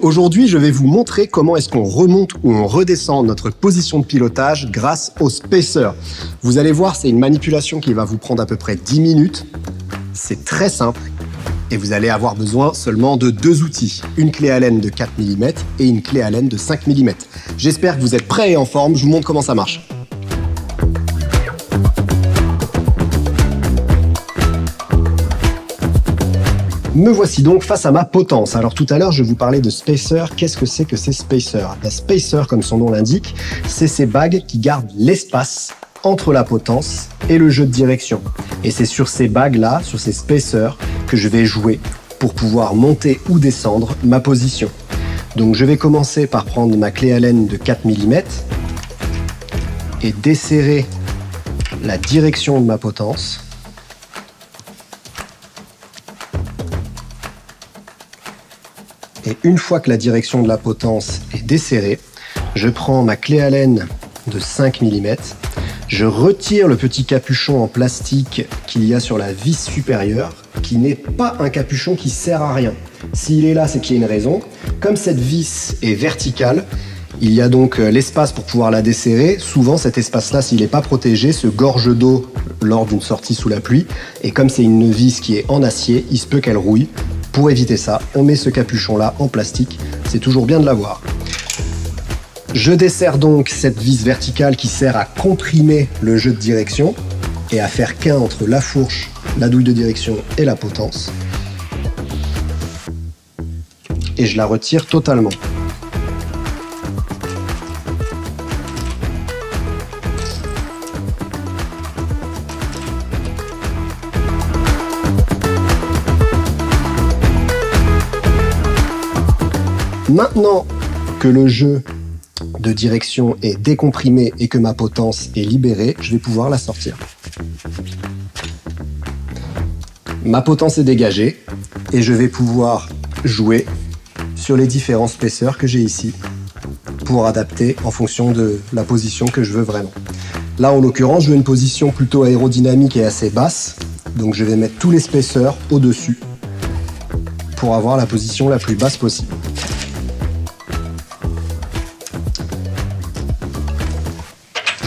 Aujourd'hui, je vais vous montrer comment est-ce qu'on remonte ou on redescend notre position de pilotage grâce au spacer. Vous allez voir, c'est une manipulation qui va vous prendre à peu près 10 minutes. C'est très simple et vous allez avoir besoin seulement de 2 outils. Une clé Allen de 4 mm et une clé Allen de 5 mm. J'espère que vous êtes prêts et en forme, je vous montre comment ça marche. Me voici donc face à ma potence. Alors tout à l'heure, je vous parlais de spacer. Qu'est-ce que ces spacers? La spacer, comme son nom l'indique, c'est ces bagues qui gardent l'espace entre la potence et le jeu de direction. Et c'est sur ces bagues-là, sur ces spacers, que je vais jouer pour pouvoir monter ou descendre ma position. Donc je vais commencer par prendre ma clé Allen de 4 mm et desserrer la direction de ma potence. Et une fois que la direction de la potence est desserrée, je prends ma clé Allen de 5 mm, je retire le petit capuchon en plastique qu'il y a sur la vis supérieure, qui n'est pas un capuchon qui sert à rien. S'il est là, c'est qu'il y a une raison. Comme cette vis est verticale, il y a donc l'espace pour pouvoir la desserrer. Souvent, cet espace-là, s'il n'est pas protégé, se gorge d'eau lors d'une sortie sous la pluie. Et comme c'est une vis qui est en acier, il se peut qu'elle rouille. Pour éviter ça, on met ce capuchon-là en plastique. C'est toujours bien de l'avoir. Je desserre donc cette vis verticale qui sert à comprimer le jeu de direction et à faire qu'un entre la fourche, la douille de direction et la potence. Et je la retire totalement. Maintenant que le jeu de direction est décomprimé et que ma potence est libérée, je vais pouvoir la sortir. Ma potence est dégagée et je vais pouvoir jouer sur les différents spacers que j'ai ici pour adapter en fonction de la position que je veux vraiment. Là, en l'occurrence, je veux une position plutôt aérodynamique et assez basse, donc je vais mettre tous les spacers au-dessus pour avoir la position la plus basse possible.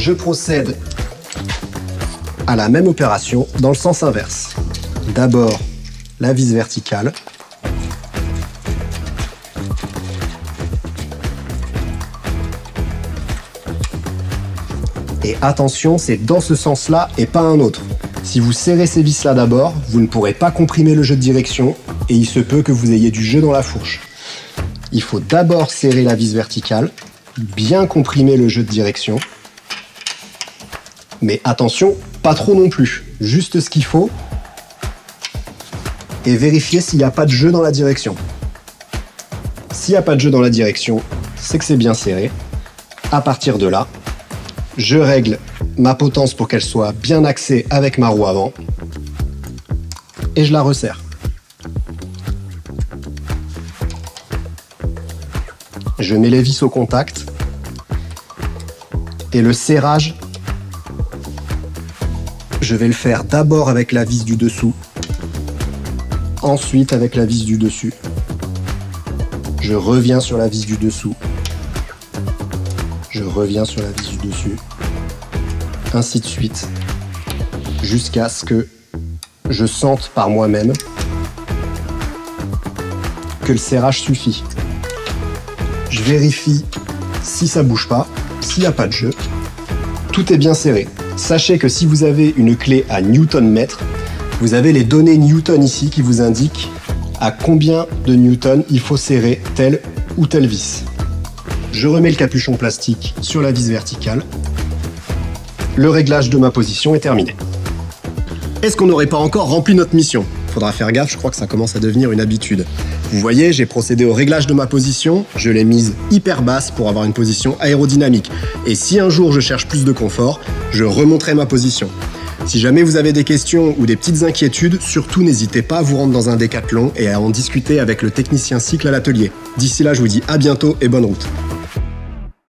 Je procède à la même opération dans le sens inverse. D'abord, la vis verticale. Et attention, c'est dans ce sens-là et pas un autre. Si vous serrez ces vis-là d'abord, vous ne pourrez pas comprimer le jeu de direction et il se peut que vous ayez du jeu dans la fourche. Il faut d'abord serrer la vis verticale, bien comprimer le jeu de direction. Mais attention, pas trop non plus, juste ce qu'il faut et vérifier s'il n'y a pas de jeu dans la direction. S'il n'y a pas de jeu dans la direction, c'est que c'est bien serré. À partir de là, je règle ma potence pour qu'elle soit bien axée avec ma roue avant et je la resserre. Je mets les vis au contact et le serrage, je vais le faire d'abord avec la vis du dessous, ensuite avec la vis du dessus. Je reviens sur la vis du dessous, je reviens sur la vis du dessus, ainsi de suite, jusqu'à ce que je sente par moi-même que le serrage suffit. Je vérifie si ça bouge pas, s'il n'y a pas de jeu, tout est bien serré. Sachez que si vous avez une clé à Newton-mètre, vous avez les données Newton ici qui vous indiquent à combien de Newton il faut serrer telle ou telle vis. Je remets le capuchon plastique sur la vis verticale. Le réglage de ma position est terminé. Est-ce qu'on n'aurait pas encore rempli notre mission? Faudra faire gaffe, je crois que ça commence à devenir une habitude. Vous voyez, j'ai procédé au réglage de ma position, je l'ai mise hyper basse pour avoir une position aérodynamique. Et si un jour je cherche plus de confort, je remonterai ma position. Si jamais vous avez des questions ou des petites inquiétudes, surtout n'hésitez pas à vous rendre dans un décathlon et à en discuter avec le technicien cycle à l'atelier. D'ici là, je vous dis à bientôt et bonne route.